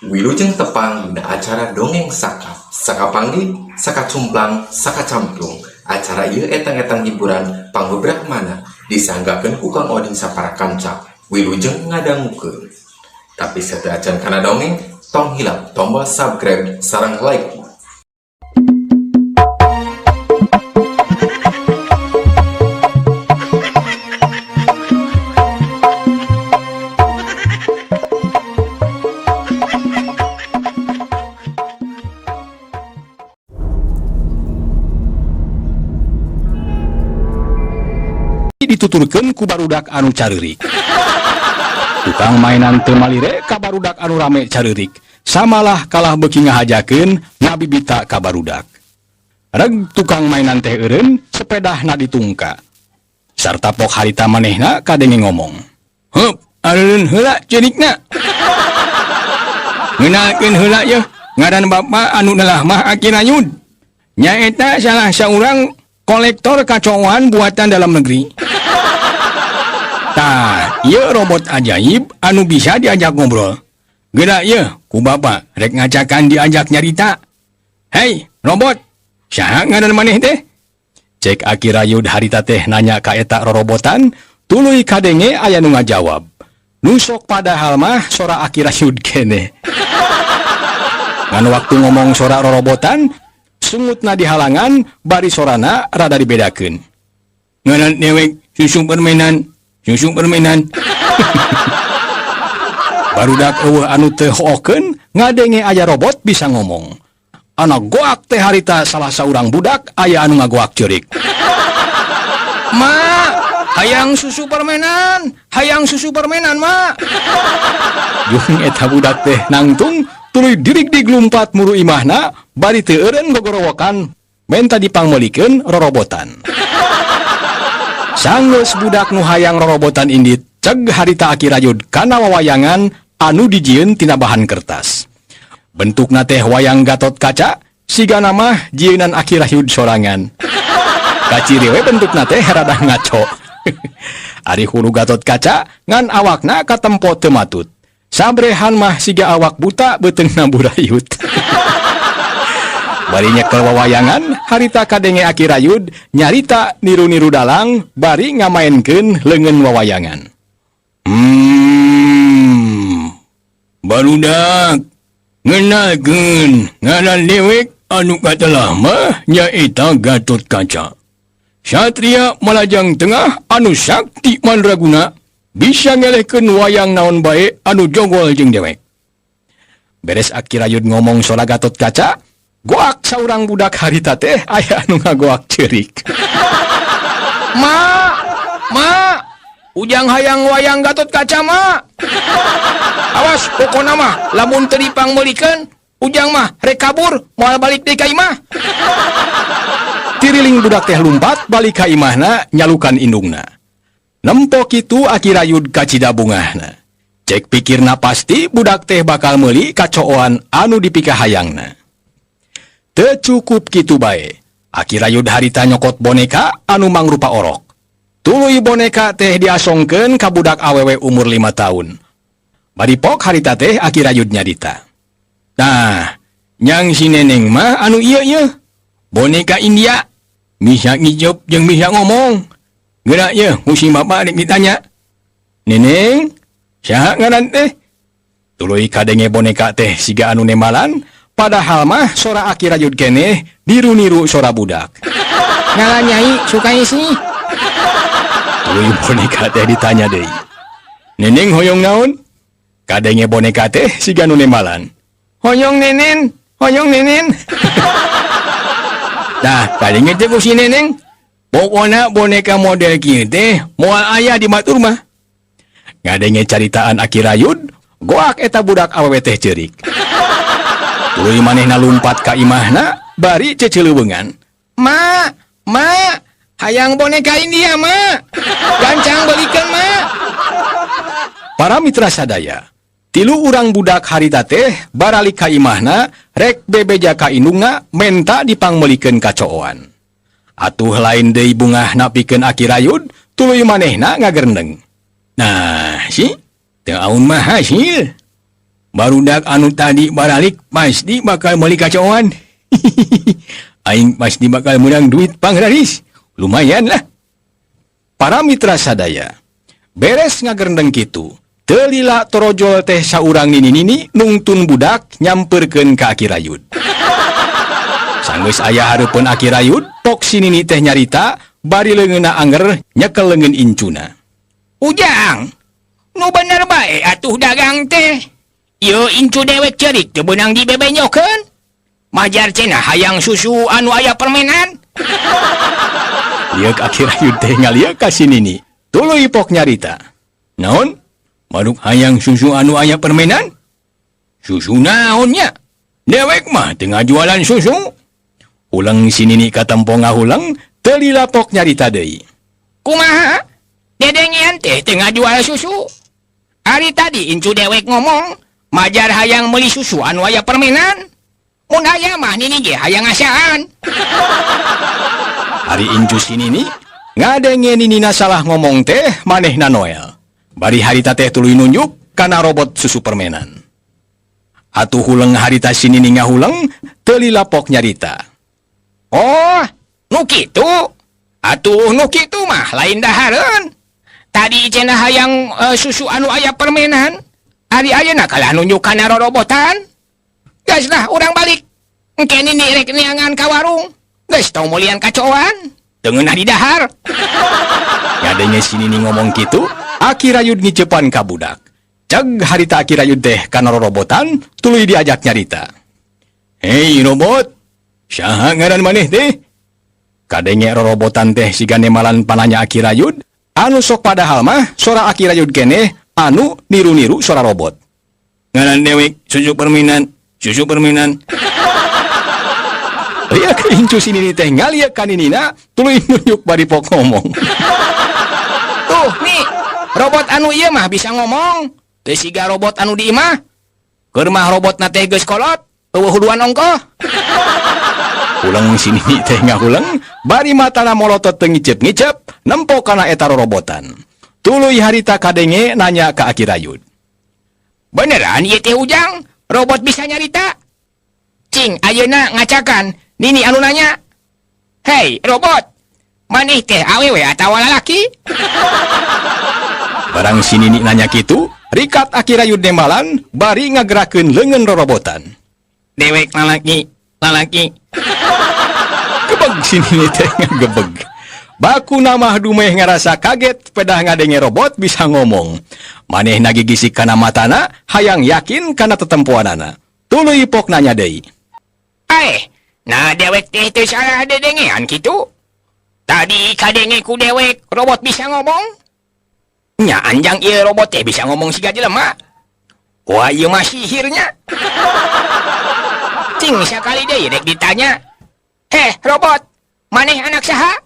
Wilujeng tepang dina acara dongeng saka panggih, saka cumplang, saka camplung. Acara ieu etang-etang hiburan pangbebrah mana disanggakeun ku Kang Oding sapara kanca. Wilujeng ngadangukeun. Tapi sedajan kana dongeng, tong hilap tombol subscribe sareng like. Dituturkeun ku barudak anu careurik. Tukang mainan teu malire ka barudak anu rame careurik. Samalah kalah beuki ngahajakeun ngabibita ka barudak. Reg tukang mainan teh eureun sepedahna ditungka. Sarta pok harita manehna kadenge ngomong. "Heup, areureun heula ceurikna." "Ngeunalkeun heula yeuh, ngaran bapa anu neulah mah Aki Rayud. Nyaeta salah saurang kolektor kacoan buatan dalam negeri. Tah, ieu robot ajaib anu bisa diajak ngobrol. Geura ieu ku bapa rek ngacakan diajak nyarita. Hei, robot, saha ngaran maneh teh?" Cek Aki Rayud harita teh nanya ka eta rorobotan, tuluy kadenge aya nu ngajawab. Nu sok padahal mah sora Aki Rayud keneh. Ngan waktu ngomong sora rorobotan, sungutna di halangan, bari sorana rada dibedakeun. "Ngaran dewek susu permainan. Barudak eueuh anu teu hookeun ngadenge aya robot bisa ngomong. Anak goak teh harita salah saurang budak aya anu ngagoak ceurik. "Ma, hayang susu permainan, Ma." Jeung eta budak teh nangtung tuluy dirig-dig lumpat muru imahna bari teu eureun gogorowokan menta dipangmeulikeun rorobotan. Sanggeus budak nu hayang rorobotan indit ceg harita Aki Rayud kana wawayangan anu dijieun tina bahan kertas. Bentukna teh wayang Gatot Kaca, sigana mah jieunan Aki Rayud sorangan. Kaciri we bentukna teh rada ngaco. Ari hulu Gatot Kaca ngan awakna katempo teu matut. Sabrehan mah siga awak buta beuteungna burayut. Bari nyekel wawayangan, harita kadenge Aki Rayud nyarita niru-niru dalang bari ngamaenkeun leungeun wawayangan. Barudak, ngeunalkeun ngaran dewek anu katelah mah nyaeta Gatot Kaca. Satria Malajang Tengah anu sakti mandraguna bisa ngelehkeun wayang naon bae anu jogol jeung dewek." Beres Aki Rayud ngomong soal Gatot Kaca, goak saurang budak harita teh aya anu ngagoak ceurik. Ma, ujang hayang wayang Gatot Kaca, Ma. Awas pokona mah lamun teu dipangmeulikeun, ujang mah rek kabur moal balik deui ka imah. Tiriling budak teh lumpat balik ka imahna nyalukan indungna. Nempo kitu Aki Rayud kacida bungahna. Cek pikirna pasti budak teh bakal meuli kacooan anu dipika hayangna. Teu cukup kitu bae. Aki Rayud harita nyokot boneka anu mangrupa orok. Tuluy boneka teh diasongkeun ka budak awewe umur 5 tahun. Bari pok harita teh Aki Rayud nyarita. "Nah, nyang si neneng mah anu ieu boneka India. Bisa ngijop jeung bisa ngomong. Geura ieu musim bapa rek ditanya. Neneng, saha ngaran teh?" Tuluy kadenge boneka teh siga anu nemalan. Padahal mah sora Aki Rayud keneh niru-niru sora budak. "Ngaran Nyai Sukaisi." Tuluy boneka teh ditanya deui. "Neneng hoyong naon?" Kadenge boneka teh siga nu nemalan. Hoyong nenen." Nah, kadenge teh ku si neneng. Pokona boneka model kieu teh moal aya di batur mah. Ngadenge caritaan Aki Rayud, goak eta budak awewe teh ceurik. Tuluy manehna lumpat ka imahna, bari cecileuweungan. Ma, hayang boneka India, Ma. Gancang beulikeun, Ma." Para mitra sadaya, 3 urang budak harita teh baralik ka imahna, rek bebeja ka indungna menta dipangmeulikeun kacooan. Atuh lain deui bungahna pikeun Aki Rayud, tuluy manehna ngagerndeng. "Nah, si, teu aun mah hasil. barudak anu tadi baralik pasti bakal meuli kacoan. Aing pasti bakal menang duit pangraris. Lumayan lah. Para mitra sadaya, beres ngagerendeng kitu, teu lila torojol teh saurang nini-nini nungtun budak nyamperkeun ka Aki Rayud. Sanggeus aya hareupeun Aki Rayud, tok si nini teh nyarita, bari leungeunna anger nyekel leungeun incuna. Ujang, nu bener bae atuh dagang teh. Ieu incu dewek cerik teu beunang dibebenyokeun. Majar cenah hayang susu anu aya permenan. Liek Aki Rayud teh ngalieu ka si nini, tuluy pok nyarita. Naon? Manuk hayang susu anu aya permenan? Susu naonnya? Dewek mah teu ngajualan susu. Ulang si nini katempo ngahulang, teu lila pok nyarita deui. Kumaha? Dedengian teh teu ngajual susu. Ari tadi incu dewek ngomong, majar hayang meuli susu anu aya permenan. Mun aya mah nini ge hayang ngasaan. Hari incu si nini, ngadenge ninina salah ngomong teh manehna Noel. Bari harita teh tuluy nunjuk kana robot susu permenan. Atuh huleng harita si nini ngahulang, teu lila pok nyarita. Oh, nu kitu. Atuh nu kitu mah lain dahareun. Tadi cenah hayang susu anu aya permenan. Ari ayeuna kalah nunjuk kana rorobotan. Gaslah urang balik. Engke nini rek neangan ka warung. Geus tong mulian kacoan. Teu ngeunah di dahar. Ngadenge si nini ngomong kitu, Aki Rayud ngicepan ka budak. Ceg harita Aki Rayud teh kana rorobotan, tuluy diajak nyarita. Hei robot, saha ngaran maneh teh? Kadenge rorobotan teh siga nemalan pananya Aki Rayud, anu sok padahal mah sora Aki Rayud keneh anu niru-niru sora robot. Ngaran dewek susu perminan. Liak incu si nini teh ngaliak ka ninina, tuluy nunjuk bari pok ngomong. Tuh, nih, robot anu ieu mah bisa ngomong. Teu siga robot anu di imah. Keur mah robotna teh geus kolot, eueuh huduan ongkoh. Ulang si nini teh ngahulang, bari matana molotot teu ngicep-ngicep, nempo kana eta rorobotan. Tuluy harita kadenge nanya ka Aki Rayud. Beneran ieu teh Ujang? Robot bisa nyarita? Cing, ayeuna ngacakan, nini anu nanya. Hei, robot, maneh teh awewe atawa lalaki? Barang si nini nanya kitu, rikat Aki Rayud nemalan, bari ngagerakeun leungeun rorobotan. Dewek lalaki. Gebeg si nini teh ngagebeg. Baku namah dumeh ngarasa kaget pedah ngadenge robot bisa ngomong. Maneh nagigisik kana matana, hayang yakin kana tetempuanana. Tuluy pok nanya deui. Nah dewek teh teu salah dedengean kitu. Tadi kadenge ku dewek robot bisa ngomong. Nya anjang ieu robot teh bisa ngomong siga jelema. Wah ieu mah sihirnya. Cing sakali deui rek ditanya. Robot, maneh anak saha?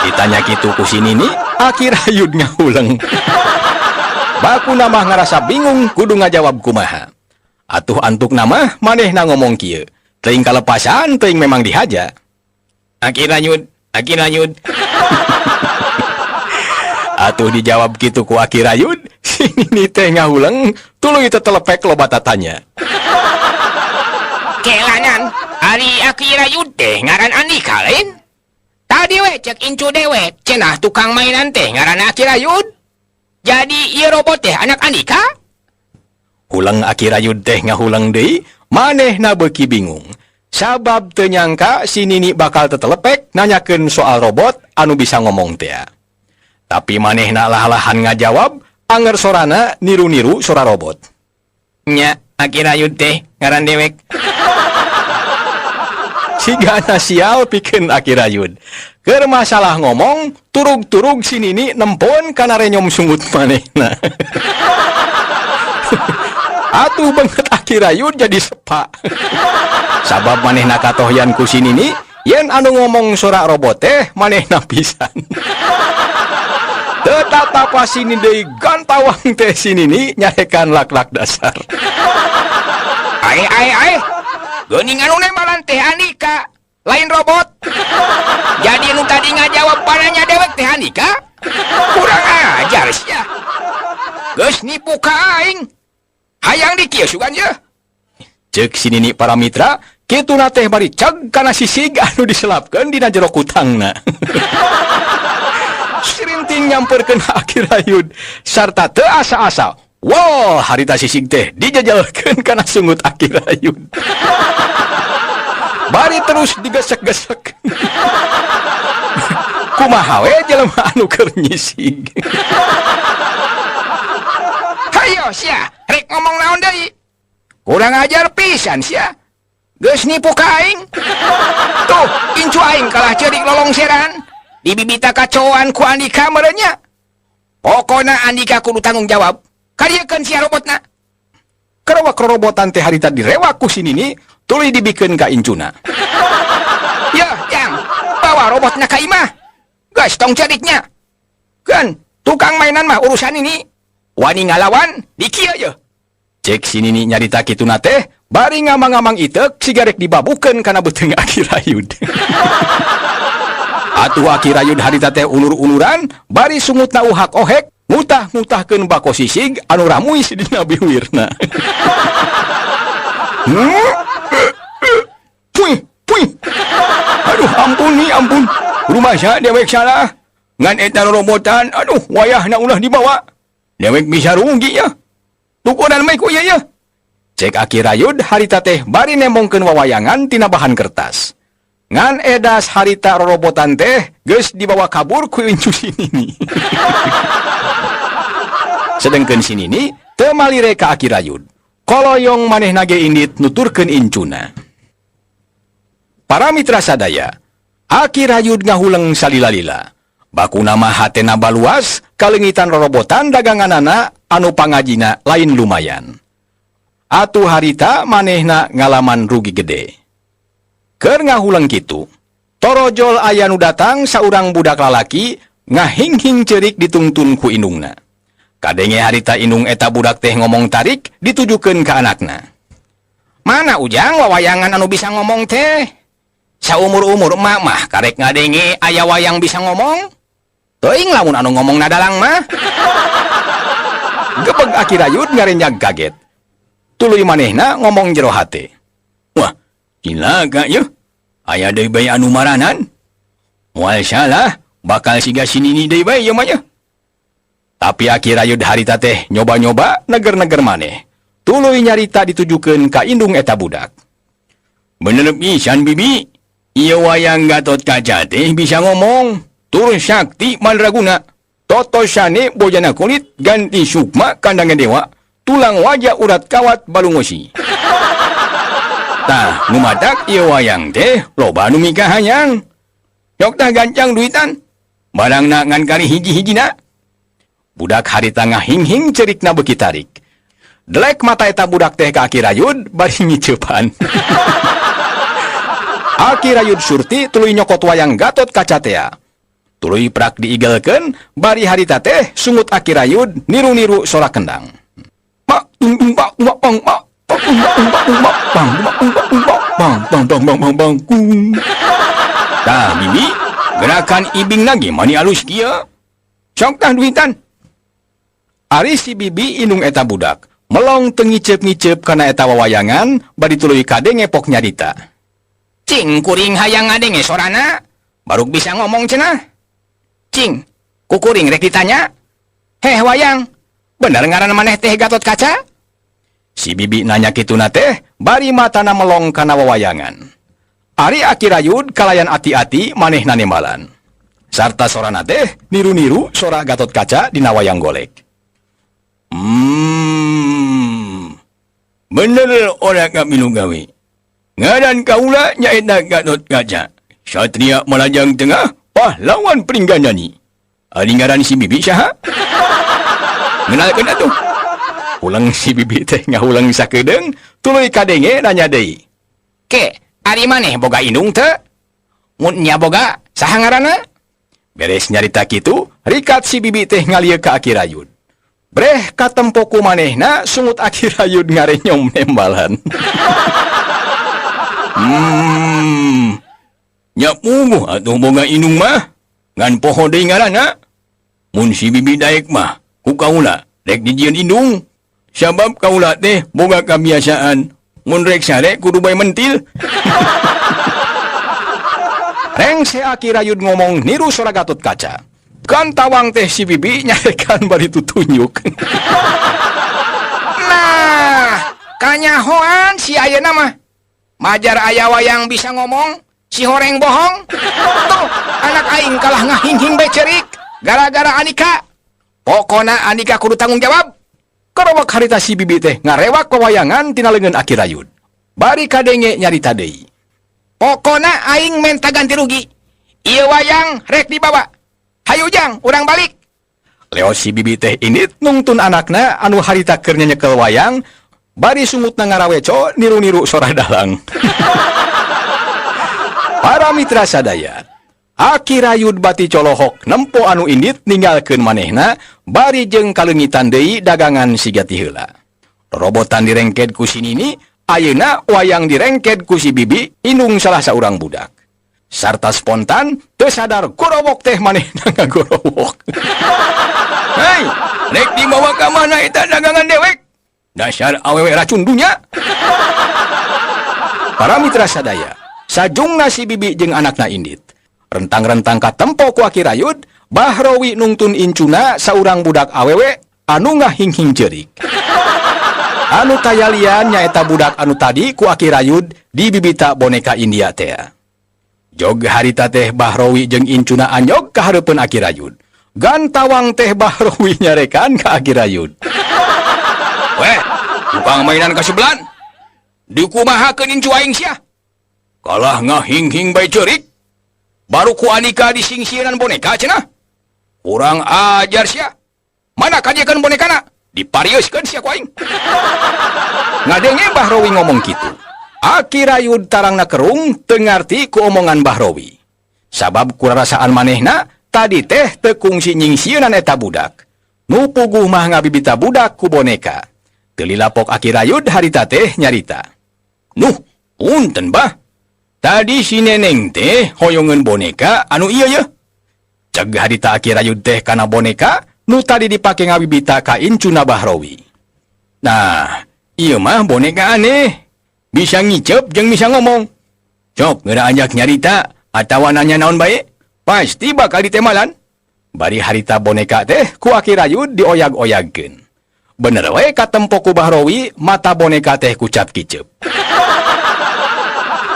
Ditanya kitu ku si nini, Aki Rayud ngahulang. Baku namah ngarasa bingung kudu ngajawab kumaha. Atuh antuk nama manehna ngomong kieu. Teuing kalepasan, teuing memang dihaja. Aki Rayud. Atuh dijawab kitu ku Aki Rayud, si nini teh ngahulang, tuluy tetelepek loba tatanya. Kelanan, ari Aki Rayud teh ngaran Andika lain. Tadi we cek incu dewek, cenah tukang mainan teh ngaran Aki Rayud. Jadi ieu robot teh anak Andika? Hulang Aki Rayud teh ngahulang deui, manehna beuki bingung. Sabab teu nyangka si nini bakal tetelepek nanyakeun soal robot anu bisa ngomong teh. Tapi manehna lah-lahan ngajawab, anger sorana niru-niru sora robot. Nya, Aki Rayud teh ngaran dewek. Sigana sial pikeun Aki Rayud. Keur masalah ngomong, turug-turug si nini nempon kana renyom sungut manehna. Atuh banget Aki Rayud jadi sepa. Sabab manehna katohyan ku si nini, yen anu ngomong sora robot teh manehna pisan. Tetapa si nini deui gantawang teh si nini nyarekan lak-lak dasar. Ai. Geuning anu nemalan teh Andika, lain robot. Jadi anu tadi ngajawab pananya dewek teh Andika? Kurang ajar sia. Geus nipu ka aing. hayang dikieu sugan ye. Cek si Nini para mitra, kituna teh bari ceg kana sisig anu diselapkeun dina jero kutangna. Sirinting nyamperkeun Aki Rayud sarta teu asa-asa. Wah, harita sisig teh dijajalkeun kana sungut Aki Rayud. Bari terus digesek-gesek. Kumaha we jelema anu keur nyisig. Hayo sia, rek ngomong naon deui? Kurang ajar pisan sia. Geus nipu ka aing. Tuh, incu aing kalah ceurik lolongseran. Dibibita kacoan ku Andika merenya. Pokona Andika kudu tanggung jawab. Kariekeun sia robotna. Kerawak robotan teh harita direwak ku si Nini, tuluy dibikeun ka incuna. Ya, yang bawa robotna ka imah. Geus tong ceriknya. Kan, tukang mainan mah urusan ini. Wani ngalawan, dikieu ye. Cek si Nini nyarita kituna teh, bari ngamang-ngamang itek sigarek dibabukeun kana beuteung Aki Rayud. Atuh Aki Rayud harita teh ulur-uluran, bari sungutna uhak-ohek, ngutah-ngutahkeun bako sisig anu ramuis dina biwirna. Puih, puih. Aduh, ampun nih, ampun. Rumah saya dewek salah. Ngan eta robotan, aduh, wayahna ulah dibawa. Dewek bisa rugi ya. Tukuran mai ku ieu ya. Cek Aki Rayud harita teh bari nemongkeun wawayangan tina bahan kertas. Ngan edas harita robotan teh geus dibawa kabur ku incu si Nini. Sedengkeun si Nini teu malire ka Aki Rayud. Koloyong manehna ge indit nuturkeun incuna. Para mitra sadaya, Aki Rayud ngahuleng salila-lila. Bakuna mah hatena baluas, kalengitan rorobotan daganganana anu pangajina lain lumayan. Atuh harita manehna ngalaman rugi gede. Keur ngahuleng kitu, torojol aya nu datang saurang budak lalaki ngahing-hing ceurik ditungtun ku indungna. Kadenge harita indung eta budak teh ngomong tarik ditujukeun ka anakna. Mana ujang wawayangan anu bisa ngomong teh? Saumur-umur emak mah karek ngadenge aya wayang bisa ngomong? Teuing lamun anu ngomong nadalang mah. Gebeg Aki Rayud ngarenjag kaget. Tuluy manehna ngomong jero hate. Wah, cilaga yeuh. Aya deui bae anu maranan. Moal salah, bakal siga si Nini deui bae ieu mah yeuh. Tapi Aki Rayud harita teh nyoba-nyoba neger-neger maneh. Tuluy nyarita ditujukeun ka indung eta budak. Bener pisan bibi. Ieu wayang Gatot Kaca teh bisa ngomong. Tur sakti mandraguna. Toto sane bojana kulit ganti sukma kandangan dewa. Tulang wajah urat kawat balungosi. Tah, numadak ieu wayang teh loba nu mikah hayang. Yok tah gancang duitan. Barangna ngan kari hiji-hijina. Budak harita ngahing-hing cerikna beuki tarik. Delek mata eta budak teh ka Aki Rayud bari ngiceupan. Aki Rayud surti tuluy nyokot wayang Gatot Kaca teh. Tuluy prak diigelkeun bari harita teh sungut Aki Rayud niru-niru sora kendang. Mak tung bang bang mak bang kung. Tah bibi gerakan ibing lagi mani alus kieu. Sok tah duitan. Ari si bibi indung eta budak melong teu ngiceup-ngiceup kana eta wawayangan bari tuluy kade ngepok nyarita. Cing kuring hayang ngadenge sorana. Baruk bisa ngomong cenah. Cing, kukuring rek ditanya. Heh wayang, bener ngaran maneh teh Gatot Kaca? Si bibi nanya kituna teh, bari matana melong kana wawayangan. Ari Aki Rayud kalayan ati-ati manehna nembalan. Sarta sorana teh niru-niru sora Gatot Kaca dina wayang golek. Bener ora kamilu gawe. Ngaran kaula nyaeta Gatot Kaca. Satria Malajang Tengah, pahlawan Pringgandani. Ari ngaran si bibi saha? Ngenalkeun atuh. Ulang si bibi teh ngahulang sakedeung, tuluy kadenge nanya deui. Ke, ari maneh boga indung teu? Mun nya boga, saha ngaranna? Beres nyarita kitu, rikat si bibi teh ngalieu ka Aki Rayud. Breh katempo ku manehna sungut Aki Rayud ngarenyom nembalan. Nya punguh atuh boga indung mah. Ngan poho deui ngaranna. Mun si bibi daek mah, ku kaula rek dijieun indung. Sabab kaulah teh boga kebiasaan mun rek sare kudu bae mentil. Reng si Aki Rayud ngomong niru sora Gatotkaca. Kan tawang teh si Bibi nyarekan bari tutunjuk. Nah, kanyahoan si ayeuna mah. Majar aya wayang bisa ngomong, si horeng bohong. Tuh, anak aing kalah ngahing-hing bae cerik gara-gara Anika. Pokona Anika kudu tanggung jawab. Karowak harita si Bibi teh ngarewak pewayangan tina leungeun Aki Rayud. Bari kadenge nyarita deui. Pokona aing menta ganti rugi. Ieu wayang rek dibawa. Hayu jang, urang balik. Leo si Bibi teh indit nungtun anakna anu harita keur nyekel wayang, bari sungutna ngaraweco niru-niru sora dalang. Para mitra sadaya, Aki Rayud bati colohok nempo anu indit ninggalkeun manehna bari jeung kalengitan deui dagangan siga ti heula. Robotan direngked ku si Nini, ayeuna wayang direngked ku si Bibi indung salah saurang budak. Sarta spontan teu sadar gorowok teh manehna ngagorowok. Hei, rek dibawa ka mana eta dagangan dewek? Dasar awewe racun dunya. Para mitra sadaya, sajungna si Bibi jeung anakna indit rentang-rentang katempo ku Aki Rayud, Bahrowi nungtun incuna saurang budak awewe anu ngahing-hing cerik. Anu tayalian nyaeta budak anu tadi ku Aki Rayud dibibita boneka India teh. Jog harita teh Bahrowi jeung incuna anyog ka hareupeun Aki Rayud. Gantawang teh Bahrowi nyarekan ka Aki Rayud. Weh, tukang mainan kasebelan. Dikumahakeun incu aing sia. Kalah ngahing-hing bae cerik. Baru ku Anika disingsiran boneka cenah. Kurang ajar sia. Mana kajekeun bonekana? Dipariuskeun sia ku aing. Ngadenge Bahrowi ngomong kitu. Aki Rayud tarangna kerung teu ngarti ku omongan Bahrowi. Sabab kurarasaan manehna tadi teh teu kungsi nyingsieunan eta budak. Nu puguh mah ngabibita budak ku boneka. Teu lilapok Aki Rayud harita teh nyarita. Nuh, punten bah. Tadi si Neneng teh hoyongeun boneka anu ieu ye. Ceg harita Aki Rayud teh kana boneka nu tadi dipake ngabibita ka incuna Bahrowi. Nah, ieu mah boneka aneh. Bisa ngicep jeung bisa ngomong. Cok ngeura anjak nyarita atawa nanya naon bae, pasti bakal ditemalan. Bari harita boneka teh ku Aki Rayud dioyag-oyagkeun. Bener we katempo ku Bahrowi mata boneka teh kucap kicep.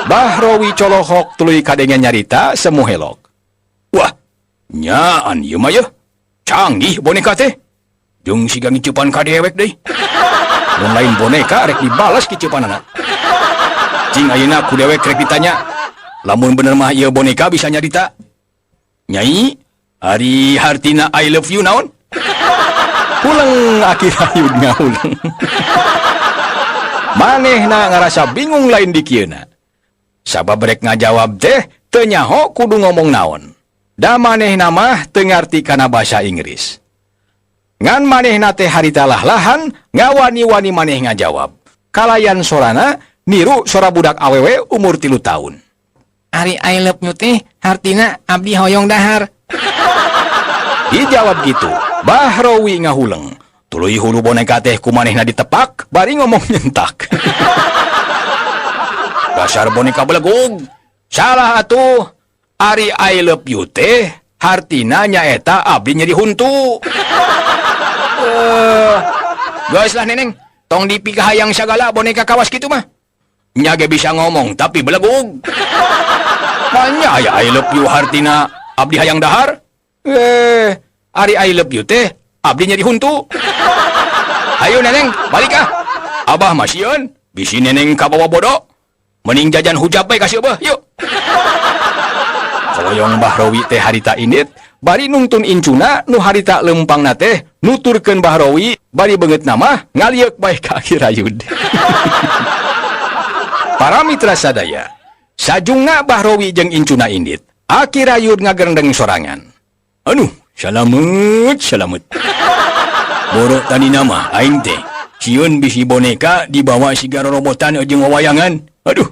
Bahrowi colohok tuluy kadenge nyarita semu helok. Wah, nyaan ieu mah yeuh. Canggih boneka teh. Jeung siga ngicepan ka dewek deui. Mun lain boneka rek dibalas kicepanana. Cing ayeuna ku dewek rek ditanya, lamun bener mah ieu boneka bisa nyarita. Nyai, hari hartina I love you naon? Pulang Aki Rayud ngaulang. Manehna ngarasa bingung lain di kieuna. Sabab rek ngajawab teh teu nyaho kudu ngomong naon. Da manehna mah teu ngarti kana basa Inggris. Ngan manehna teh harita lahan ngawani-wani maneh ngajawab. Kalayan sorana niru sora budak awewe umur 3 tahun. Ari I love you teh hartina abdi hoyong dahar. Dijawab gitu, Bahrowi ngahuleng. Tuluy hulu boneka teh kumanehna ditepak, bari ngomong nyentak. Dasar boneka belegug. Salah atuh. Ari I love you teh hartina nyaeta abdi nyeri huntu. Guys lah Neneng, tong dipikahayang sagala boneka kawas gitu mah. Nyage bisa ngomong tapi belegug. Manya aya I love you hartina abdi hayang dahar. Ari I love you teh abdi nyeri huntu. Ayo Neneng, balik ah. Abah masieun, bisi Neneng kabawa bodoh. Mending jajan hujab bae kasih abah, yuk. Koyong Bahrowi teh harita indit, bari nungtun incuna nu harita lempangna teh nuturkeun Bahrowi bari beungeut nama ngaliek bae ka Aki Rayud. Para mitra sadaya, sajungna Bahrowi jeung incuna indit, Aki Rayud ngagerendeng sorangan. Aduh, salamet. Borok tadi nama aing teh. Sieun bisi boneka dibawa siga robotan jeung wawayangan. Aduh,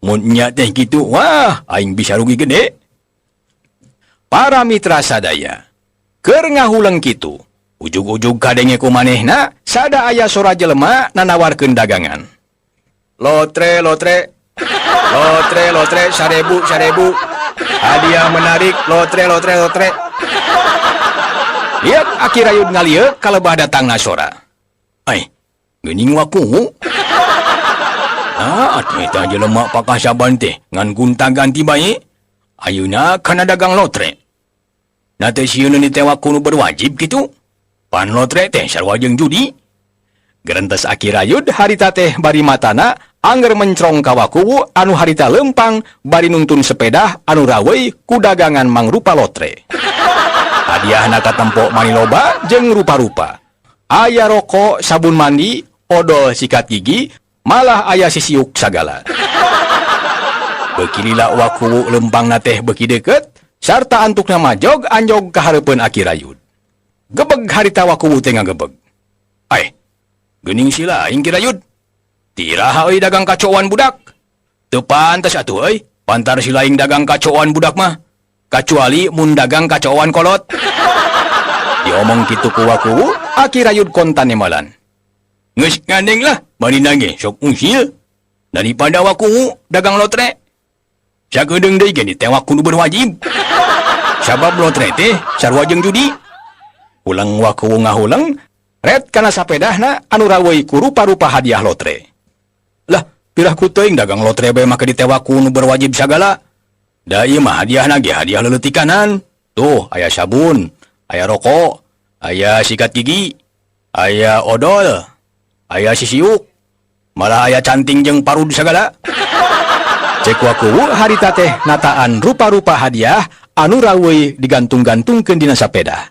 mun nya teh kitu, wah, aing bisa rugi gede. Para mitra sadaya, keur ngahuleng kitu, Ujug-ujug kadenge ku manehna, sada aya sora jelema nanawarkeun dagangan. Lotre, lotre. Lotre, lotre, 1000, 1000. Hadiah menarik, lotre, lotre, lotre. Lihat Aki Rayud ngalieu kalebah datangna sora. Ai, geuning waku. Atuh eta jelema pakasaban teh ngan gunta-ganti bae. Ayeuna kana dagang lotre. Na teh sieun ni teh waku nu berwajib kitu. Pan lotre teh sarua jeung judi. Gerentes Aki Rayud harita teh bari matana angger mencrong ka waku anu harita lempang bari nuntun sepeda anu rawei ku dagangan mangrupa lotre. Hadiahna katempo mani loba jeung rupa-rupa. Aya rokok, sabun mandi, odol sikat gigi, malah aya sisiuk sagala. Beki lila waku lempangna teh beki deket, sarta antukna majog anjog ka hareupeun Aki Rayud. Gebeg harita waku teh ngagebeg. Ai, geuning sila aing Ki Rayud. Tiraha euy dagang kacoan budak. Teu pantes atuh euy, pantar sila aing dagang kacoan budak mah. Kecuali mun dagang kacoan kolot. Diomong kitu ku waku, Aki Rayud kontan emalan. Geus ngandeng lah, bani nage sok ungsil. Daripada waku dagang lotre. Sagedeung deui ge teh waku nu berwajib. Sabab lotre teh sarua jeung judi. Ulang waku ngahulang, red kana sapedahna anu rawei ku rupa-rupa hadiah lotre. Lah, pirah ku teuing dagang lotre bae make di teh waku nu berwajib sagala. Da ieu mah hadiahna ge hadiah leuleutikanan. Tuh, aya sabun, aya rokok, aya sikat gigi, aya odol, aya sisiuk, malah aya canting jeung parud sagala. Cek waku harita teh nataan rupa-rupa hadiah anu rawei digantung-gantungkeun dina sapeda.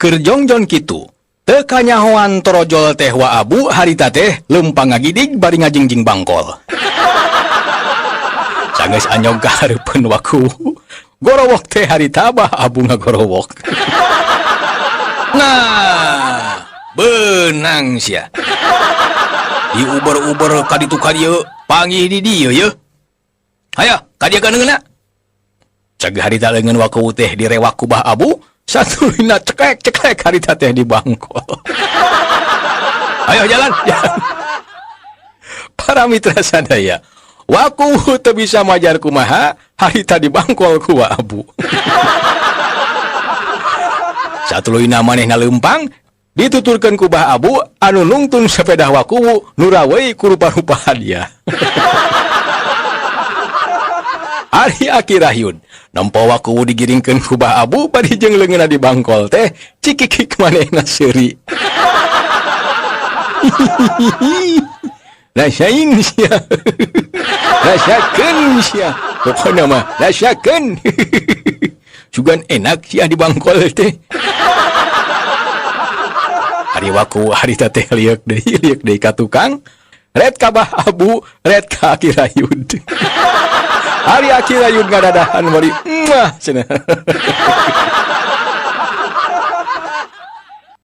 Keur jongjon kitu, teu kanyahoan torojol teh wa abu harita teh lempang ngagidig bari ngajingjing bangkol. Sanggeus anyog ka hareupeun waku, gorowok teh harita bah abu ngagorowok. Nah, beunang sia. Diuber-uber ka ditu ka dieu, panggih di dieu ye. Hayo, ka dieu keungeunna. Cag harita leungeun waku teh direwak ku bah abu, satulina ceklek-ceklek harita teh di bangkol. Ayo jalan, jalan. Para mitra sadaya, waku teu bisa majar kumaha harita di bangkol ku abu. Satulina manehna lempang dituturkeun ku bah abu anu nungtun sepeda waku nu rawei ku rupa-rupa hadiah. Ari Aki Rayud nempo waku digiringkeun ku bah abu bari jeung leungeunna di bangkol teh cikikik manehna seuri. Rasain sia. Rasakeun sia. Pokona mah rasakeun. Sugan enak sia di bangkol teh. Hari waku harita teh liuk deui ka tukang. Red ka bah abu, red ka Aki Rayud. Hari Aki Rayud ngadadahan bari cenah.